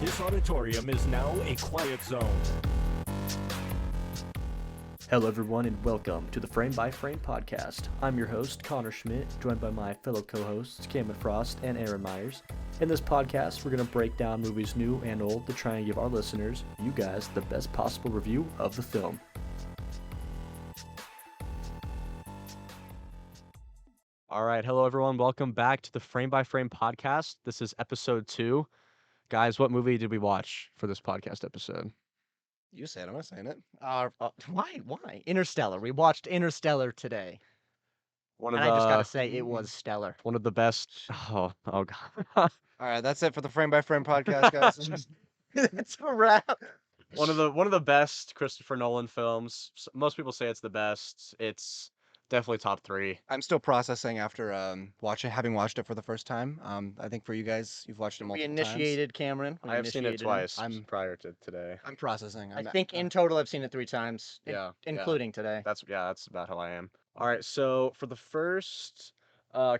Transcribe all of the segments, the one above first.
This auditorium is now a quiet zone. Hello, everyone, and welcome to the Frame by Frame podcast. I'm your host, Connor Schmidt, joined by my fellow co-hosts, Cameron Frost and Aaron Myers. In this podcast, we're going to break down movies new and old to try and give our listeners, you guys, the best possible review of the film. All right, hello everyone. Welcome back to the Frame by Frame podcast. This is episode 2. Guys, what movie did we watch for this podcast episode? You said I'm not saying it. Why? Interstellar. We watched Interstellar today. One of And I just gotta the say, it was stellar. one of the best. Oh god. All right, that's it for the Frame by Frame podcast, guys. That's a wrap. one of the best Christopher Nolan films. Most people say it's the best. It's definitely top 3. I'm still processing after having watched it for the first time. I think for you guys, you've watched it We multiple initiated Cameron. We I have seen it initiated him. twice I'm- prior to today. I'm processing. I think in total I've seen it 3 times, Yeah, including today. That's about how I am. All right, so for the first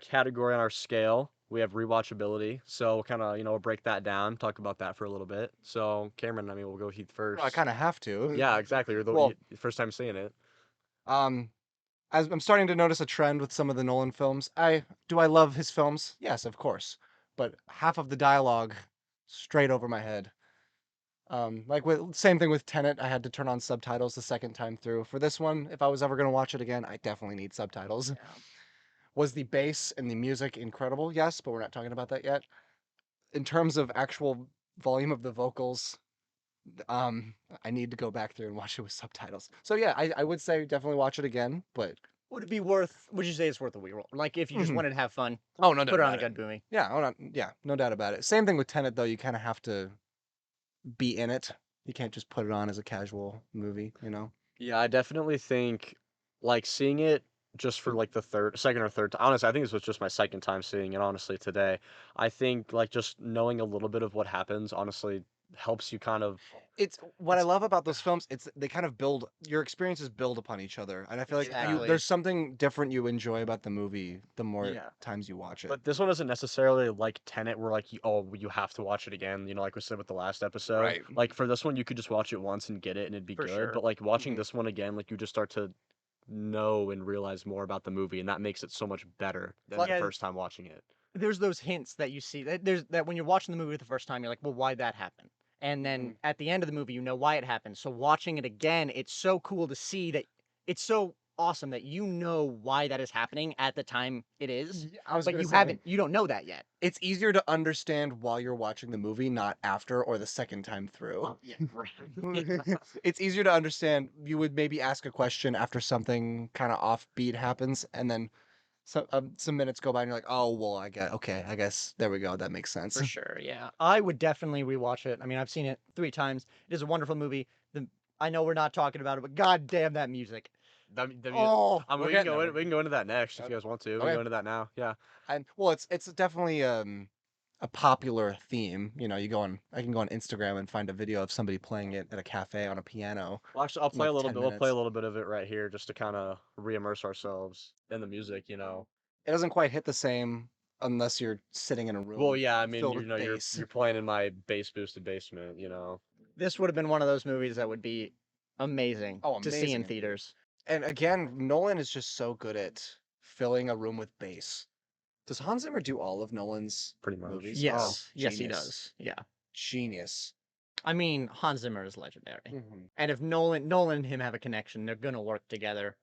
category on our scale, we have rewatchability. So kind of, we'll break that down, talk about that for a little bit. So Cameron, we'll go with you first. I kind of have to. Yeah, exactly. You're the Well- first time seeing it. As I'm starting to notice a trend with some of the Nolan films. I love his films? Yes, of course. But half of the dialogue straight over my head. Same thing with Tenet. I had to turn on subtitles the second time through. For this one, if I was ever going to watch it again, I definitely need subtitles. Was the bass and the music incredible? Yes, but we're not talking about that yet. In terms of actual volume of the vocals, I need to go back through and watch it with subtitles. So yeah, I would say definitely watch it again, but Would you say it's worth a reroll? Like if you just Mhm. wanted to have fun, no put it on a good movie. no doubt about it. Same thing with Tenet though, you kind of have to be in it. You can't just put it on as a casual movie, you know. Yeah, I definitely think seeing it just for the second or third time. Honestly, I think this was just my second time seeing it. Honestly, today, I think just knowing a little bit of what happens honestly helps you kind of. It's what I love about those films. They kind of build your experiences build upon each other, and I feel like Exactly. there's something different you enjoy about the movie the more Yeah. times you watch it. But this one isn't necessarily like Tenet, where you have to watch it again. Like we said with the last episode. Right. Like for this one, you could just watch it once and get it, and it'd be For good. sure. But watching Mhm. this one again, you just start to know and realize more about the movie, and that makes it so much better than Like- the first time watching it. There's those hints that you see. That when you're watching the movie the first time, you're like, well, why'd that happen? And then at the end of the movie, you know why it happened. So watching it again, it's so cool to see that it's so awesome that you know why that is happening at the time it is. I was But gonna you say, haven't. You don't know that yet. It's easier to understand while you're watching the movie, not after or the second time through. Yeah, It's easier to understand. You would maybe ask a question after something kind of offbeat happens, and then some minutes go by, and you're like, "Oh, well, I guess there we go. That makes sense." For sure, yeah. I would definitely rewatch it. I mean, I've seen it 3 times. It is a wonderful movie. I know we're not talking about it, but god damn that music. Oh, we're we can getting go there. we can go into that next if you guys want to. We can Okay. go into that now. Yeah. And well, it's definitely a popular theme. You know, I can go on Instagram and find a video of somebody playing it at a cafe on a piano. Well, actually, I'll play Like a little 10 bit. We'll play a minutes. little bit of it right here just to kind of re-immerse ourselves in the music. It doesn't quite hit the same unless you're sitting in a room. Well, yeah. I mean, filled with you're bass. you're playing in my bass boosted basement. this would have been one of those movies that would be amazing to see in amazing. theaters. And again, Nolan is just so good at filling a room with bass. Does Hans Zimmer do all of Nolan's Pretty much. movies? Yes, Oh, yes, he genius. does. Yeah. Genius. I mean, Hans Zimmer is legendary. Mhm. And if Nolan and him have a connection, they're gonna work together.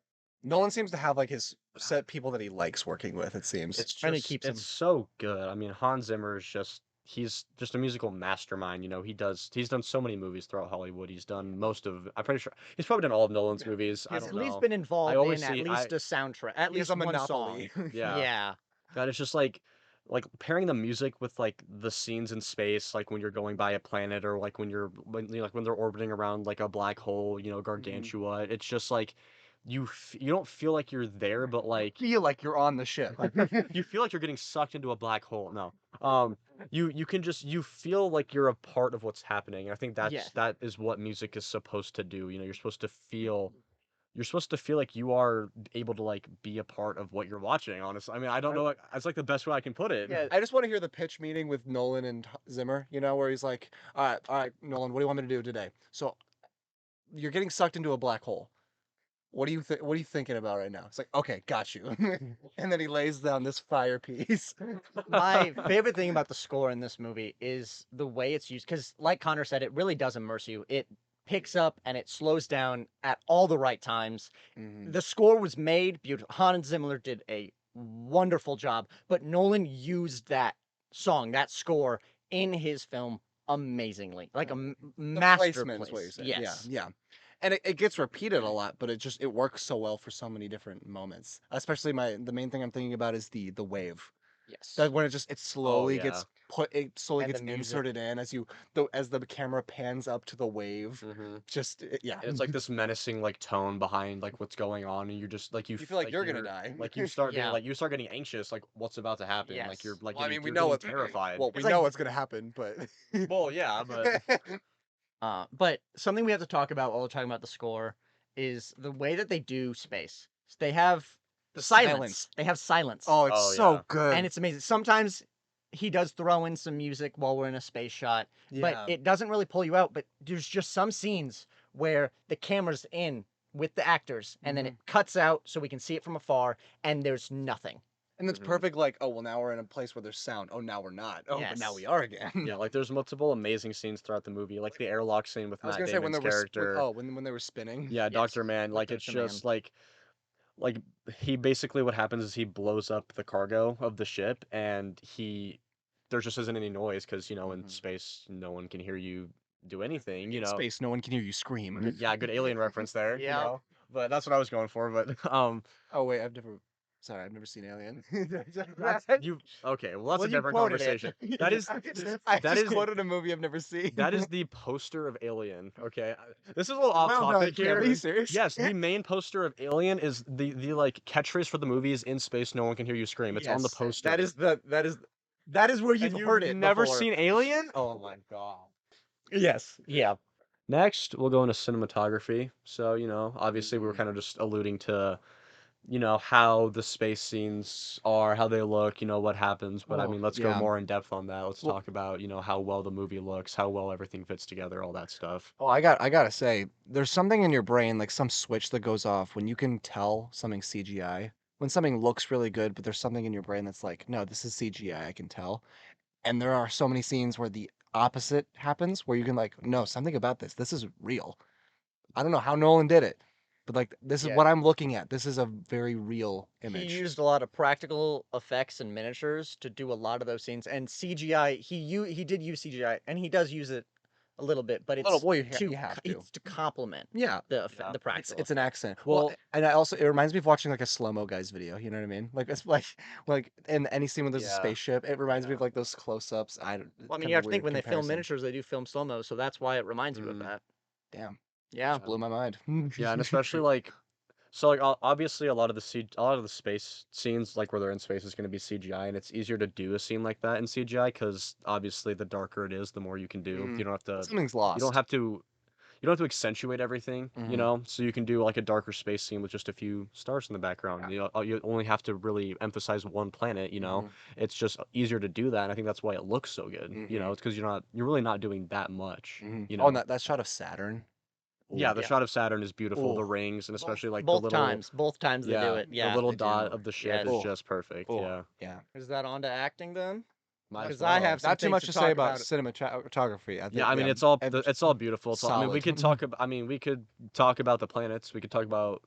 Nolan seems to have his set people that he likes working with. It seems. It's And he just keeps him- it's so good. I mean, Hans Zimmer is he's just a musical mastermind. He's done so many movies throughout Hollywood. I'm pretty sure he's probably done all of Nolan's movies. I He's don't at least know. been involved always in at see- least a soundtrack, at He has least a one song. monopoly. Yeah. Yeah. God, it's just like pairing the music with the scenes in space, like when you're going by a planet or when they're orbiting around a black hole, Gargantua. It's just you don't feel like you're there, but Feel like you're on the ship. you feel like you're getting sucked into a black hole. No. You feel like you're a part of what's happening. I think Yeah. that is what music is supposed to do. You're supposed to feel you're supposed to feel like you are able to like be a part of what you're watching. Honestly, I mean, I don't know. That's like the best way I can put it. Yeah. I just want to hear the pitch meeting with Nolan and Zimmer, where he's like, all right, Nolan, what do you want me to do today? So you're getting sucked into a black hole. What are you thinking about right now? It's like, okay, got you. And then he lays down this fire piece. My favorite thing about the score in this movie is the way it's used, because like Connor said, it really does immerse you. It picks up and it slows down at all the right times. Mhm. The score was made beautiful. Hans Zimmer did a wonderful job, but Nolan used that song, that score in his film amazingly, like a The placement is what you're masterpiece. saying. Yes. Yeah. And it gets repeated a lot, but it works so well for so many different moments. Especially the main thing I'm thinking about is the wave. Yes. That when it slowly yeah. gets And the music. inserted in as the camera pans up to the wave. Mm-hmm. Yeah. And it's like this menacing like tone behind like what's going on, and you're just like You feel like you're gonna die. Like you start Yeah. you start getting anxious, like what's about to happen. Like you're Yes. like Well, I mean, we you're know getting what's terrified. Well, we It's like- know what's gonna happen, but Well, yeah, but But something we have to talk about while we're talking about the score is the way that they do space. They have The silence. silence. They have silence. oh, it's Oh, so yeah. good. And it's amazing. Sometimes he does throw in some music while we're in a space shot, but it doesn't really pull you out. But there's just some scenes where the camera's in with the actors and then it cuts out so we can see it from afar and there's nothing. And it's Mhm. perfect, like, oh, well, now we're in a place where there's sound. Oh, now we're not. Oh, but now Yes. we are again. yeah, like there's multiple amazing scenes throughout the movie, like the airlock scene with I was Matt gonna say when Damon's they were character. when they were spinning. Yeah, Yes, Dr. Man, with like it's Dr. Man. just like he basically what happens is he blows up the cargo of the ship and there just isn't any noise because in Mhm. space no one can hear you do anything, In space, no one can hear you scream. Yeah, good alien reference there, Yeah. But that's what I was going for, but Oh wait, I've never seen Alien. you okay, well that's Well, a you different quoted it. conversation. That is I that just is quoted a movie I've never seen. that is the poster of Alien, okay? This is a little off Well done, topic here. Cameron. Are you serious? Yes, the main poster of Alien is the like catchphrase for the movie is "In space, no one can hear you scream." It's on the Yes, poster. That is where you've And heard it never before. seen Alien? Oh my god. Yes. Yeah. Next, we'll go into cinematography. So, obviously we were Mhm. kind of just alluding to, how the space scenes are, how they look, what happens. But I Oh, mean, let's go yeah. more in depth on that. Let's Well- talk about, how well the movie looks, how well everything fits together, all that stuff. Oh, I gotta say, there's something in your brain, like some switch that goes off when you can tell something's CGI. When something looks really good, but there's something in your brain that's like, no, this is CGI, I can tell. And there are so many scenes where the opposite happens, where you can like, no, something about this is real. I don't know how Nolan did it, but like this is Yeah. what I'm looking at. This is a very real He image. used a lot of practical effects and miniatures to do a lot of those scenes, and CGI. He did use CGI, and he does use it a little bit, but it's little- well, you to have to. it's to complement Yeah, the Yeah. the practical. it's an accent. Well- Well, and it reminds me of watching like a slow mo guy's video. You know what I mean? Like it's like in any scene when there's a Yeah. spaceship, it reminds me Yeah. of like those close ups. Well, I mean, kind of you a have to think weird when they film comparison. miniatures, they do film slow mo, so that's why it reminds you of Mm. that. Damn, Yeah. blew my mind. Yeah, and especially like so like obviously a lot of the space scenes like where they're in space is going to be CGI, and it's easier to do a scene like that in CGI because obviously the darker it is, the more you can do. Mhm. You don't have to Something's you lost. don't have to accentuate everything, Mhm. so you can do like a darker space scene with just a few stars in the background. You only have to really emphasize one planet, Mhm. It's just easier to do that, and I think that's why it looks so good. Mhm. It's because you're really not doing that much. Mhm. Oh, and that shot of Saturn. Yeah, Ooh. the shot of Saturn is beautiful, the Ooh. rings, and especially like both the little both times they do it. the Yeah. little They dot do. of the ship Yes. is just perfect. Oh, Yeah. yeah. Is that on to acting then? Might as 'Cause I well. have some Not too things much to to talk say about about. cinematography. I think Yeah, I mean we it's have it's all beautiful. I mean we solid. could talk about we could talk about the planets. We could talk about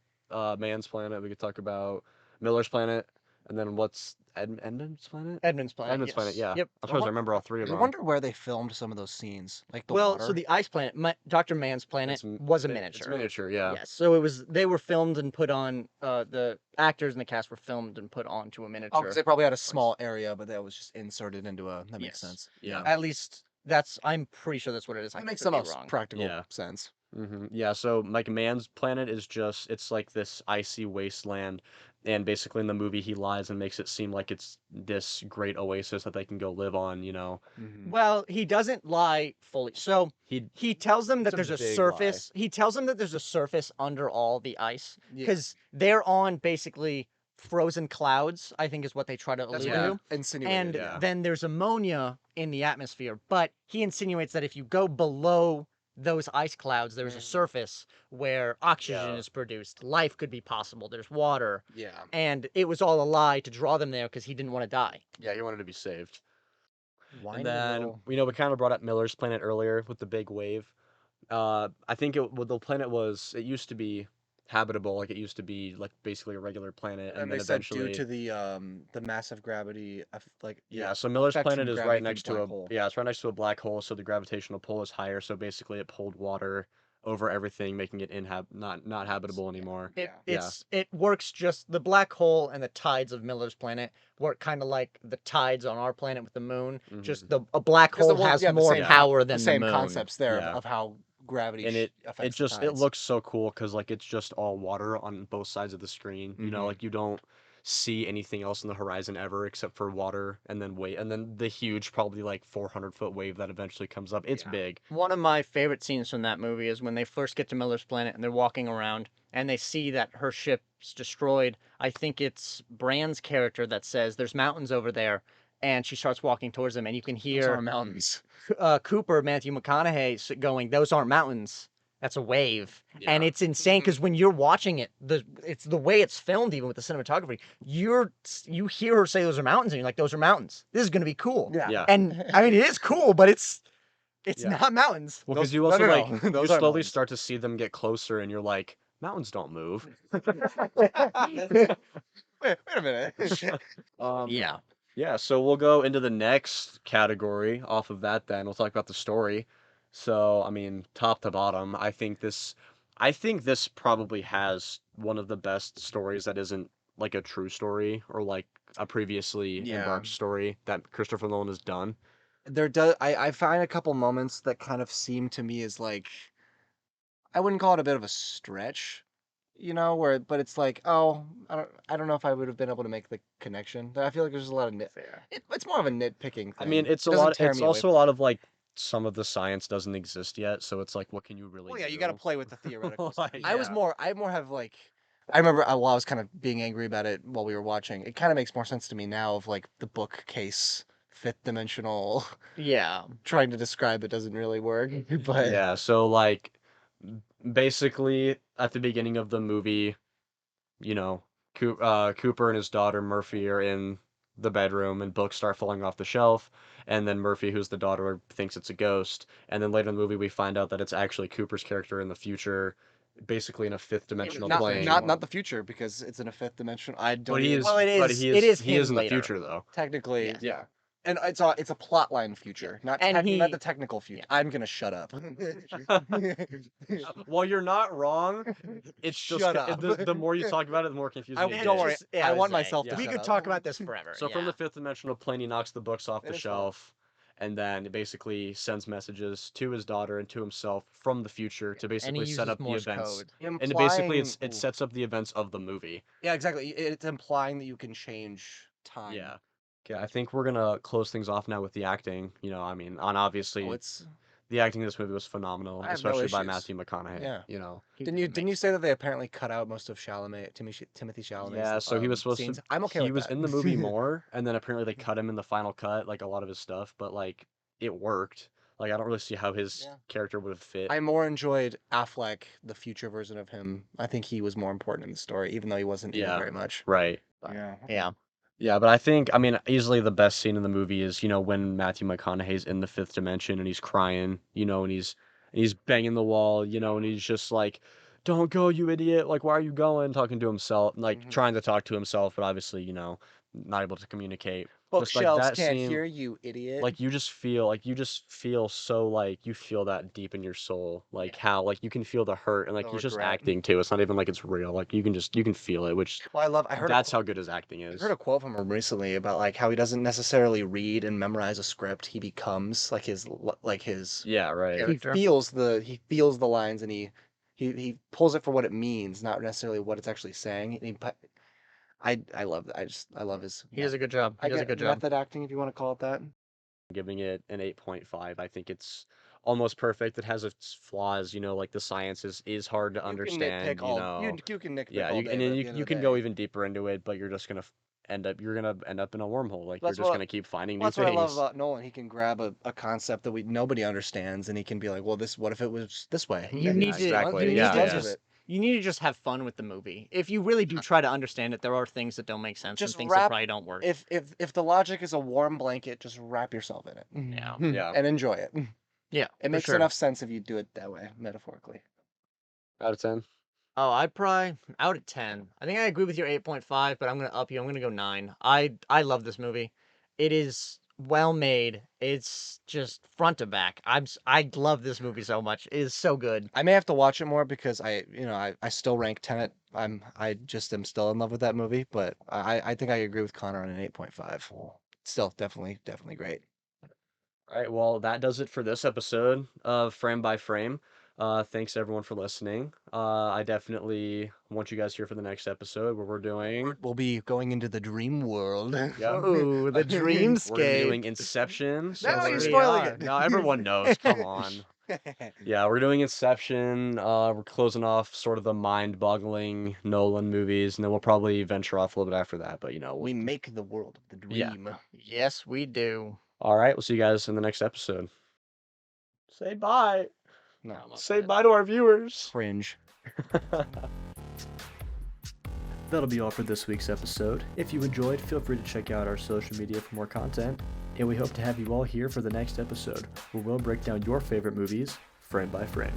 Man's planet. We could talk about Miller's planet, and then what's Edmund's planet? Edmund's planet. Edmund's planet. yes. Yeah. Yep. I'm supposed to remember all three of I them. wonder where they filmed some of those scenes, like the Well, water. so the ice planet, Dr. Man's planet, was a It's miniature. miniature. Yeah. Yes. So they were filmed and put on. The actors and the cast were filmed and put onto a miniature. Oh, because they probably had a small area, but that was just inserted into a. That makes Yes. sense. Yeah. At least I'm pretty sure that's what it is. I That makes could the be most wrong. practical Yeah. sense. Yeah, so like Man's planet is just it's like this icy wasteland, and basically in the movie he lies and makes it seem like it's this great oasis that they can go live on, you know. Well, he doesn't lie fully. So He he tells them that It's a there's a big surface. He tells them that there's a surface under all the ice Yeah. because they're on basically frozen clouds, I think is what they try to That's allude Yeah. what to. he insinuated. And yeah. then there's ammonia in the atmosphere. But he insinuates that if you go below those ice clouds, there's a surface where oxygen Yeah. is produced. Life could be possible. There's water. Yeah. And it was all a lie to draw them there because he didn't want to die. Yeah, he wanted to be saved. Whiny And then little- we kind of brought up Miller's planet earlier with the big wave. I think the planet it used to be habitable, like it used to be like basically a regular planet, and And then they said eventually due to the massive gravity, like yeah, so Miller's effect from planet is gravity right through next the to black hole. it's right next to a black hole, so the gravitational pull is higher, so basically it pulled water over everything, making it not habitable anymore. Yeah. It works just the black hole and the tides of Miller's planet work kind of like the tides on our planet with the moon. Just a black 'Cause the hole one- has yeah, the more same- power the than same the moon. concepts there Yeah. of how gravity And it affects just the it tides. looks so cool because like it's just all water on both sides of the screen. You know, Mhm. like you don't see anything else on the horizon ever except for water, and then the huge, probably like 400-foot wave that eventually comes up. It's big. One of my favorite scenes from that movie is when they first get to Miller's planet and they're walking around and they see that her ship's destroyed. I think it's Brand's character that says there's mountains over there, and she starts walking towards them, and you can Those hear are mountains. Cooper, Matthew McConaughey, going, "Those aren't mountains. That's a wave." And Yeah. it's insane because when you're watching it, it's the way it's filmed, even with the cinematography. You hear her say those are mountains, and you're like, "Those are mountains. This is gonna be cool." Yeah. Yeah. And I mean, it is cool, but it's Yeah. not mountains. Well, because Those- you no, also no, no. like you Those are slowly mountains. start to see them get closer, and you're like, mountains don't move. Wait a minute. Yeah. Yeah, so we'll go into the next category off of that then. We'll talk about the story. So, I mean, top to bottom, I think this probably has one of the best stories that isn't like a true story or like a previously Yeah. embarked story that Christopher Nolan has done. I find a couple moments that kind of seem to me as like, I wouldn't call it a bit of a stretch, but it's like, oh, I don't know if I would have been able to make the connection. I feel like there's a lot of it's more of a nitpicking thing. I mean, it's It a doesn't lot tear it's me away also a lot of like some of the science doesn't exist yet, so it's like what can you really Well, yeah, do? you got to play with the theoretical stuff. Like, I more have like, I remember while I was kind of being angry about it while we were watching. It kind of makes more sense to me now of like the bookcase, fifth dimensional, Yeah. trying to describe it doesn't really work. But Yeah, so like basically at the beginning of the movie, you know, Cooper and his daughter Murphy are in the bedroom and books start falling off the shelf, and then Murphy, who's the daughter, thinks it's a ghost, and then later in the movie we find out that it's actually Cooper's character in the future, basically in a fifth dimensional not plane. not the future because it's in a fifth dimension. I don't. But he even- is Well, it but is- he it is is he is him in the later. future though. technically, Yes. yeah. And it's a plot line future, not And not he- the technical future. yeah. I'm gonna shut up. Well, you're not wrong. It's just Shut up. the more you talk about it, the more confusing it don't gets. worry. I want myself to We shut could up. talk about this forever. So from yeah. the fifth dimensional plane, he knocks the books off It the is fun. shelf, and then basically sends messages to his daughter and to himself from the future to and he basically uses set up the Morse events. code. And basically, Implying- it sets up the events of the movie. Yeah, exactly. It's implying that you can change time. Yeah. Okay, I think we're gonna close things off now with the acting. You know, I mean, obviously Oh, it's the acting in this movie was phenomenal, I have no especially by issues. Matthew McConaughey. Yeah. You know. didn't you say that they apparently cut out most of Timothy Chalamet's Yeah, so he was supposed scenes? to. I'm okay He with was that. in the movie more, and then apparently they cut him in the final cut, like a lot of his stuff. But like, it worked. Like, I don't really see how his Yeah. character would have fit. I more enjoyed Affleck, the future version of him. I think he was more important in the story, even though he wasn't in it Yeah. very much. Right. Yeah. Yeah. Yeah, but I mean, easily the best scene in the movie is, when Matthew McConaughey's in the fifth dimension and he's crying, and he's banging the wall, and he's just like, "Don't go, you idiot! Like, why are you going?" Talking to himself, like Mhm. trying to talk to himself, but obviously, not able to communicate. Just like Bookshelves that can't scene, hear you, idiot. like you just feel so like you feel that deep in your soul, like how like you can feel the hurt and like The he's just regret. acting too. It's not even like it's real. Like you can feel it, which well, I heard that's how good his acting I is. heard a quote from him recently about like how he doesn't necessarily read and memorize a script. He becomes like his Yeah, right. he feels the lines and he pulls it for what it means, not necessarily what it's actually saying. I love that. I love his. He does a good job. He does a good job. Method acting, if you want to call it that. Giving it an 8.5. I think it's almost perfect. It has its flaws, like the science is hard to understand, You can nitpick Yeah, all and day, then but at the you end you of the can go day- even deeper into it, but you're just gonna end up in a wormhole. Like you're That's just what gonna keep finding new That's what I love things. about Nolan. He can grab a concept that nobody understands, and he can be like, well, what if it was this way? You And need he to exactly, you he need yeah, to runs yeah. with just it. you need to just have fun with the movie. If you really do try to understand it, there are things that don't make sense Just and things that wrap- probably don't work. If the logic is a warm blanket, just wrap yourself in it. Yeah. Yeah. And enjoy it. Yeah, It for makes sure. enough sense if you do it that way, metaphorically. Out of 10. Oh, I'd probably out of 10. I think I agree with your 8.5, but I'm gonna up you. I'm gonna go 9. I love this movie. It is well made. It's just front to back. I love this movie so much. It is so good. I may have to watch it more because I still rank Tenet. I just am still in love with that movie, but I think I agree with Connor on an 8.5. Still definitely great. All right, well, that does it for this episode of Frame by Frame. Thanks everyone for listening. I definitely want you guys here for the next episode where we're doing We'll be going into the dream world. Yep. Ooh, the we're gonna be dreamscape. doing Inception. So No, you're we're- spoiling it. No, everyone knows. Come on. Yeah, we're doing Inception. We're closing off sort of the mind-boggling Nolan movies, and then we'll probably venture off a little bit after that. But We make the world of the Yeah. dream. Yes, we do. all right, we'll see you guys in the next episode. Say bye. No. Say bye to our viewers. Cringe. That'll be all for this week's episode. If you enjoyed, feel free to check out our social media for more content. And we hope to have you all here for the next episode, where we'll break down your favorite movies frame by frame.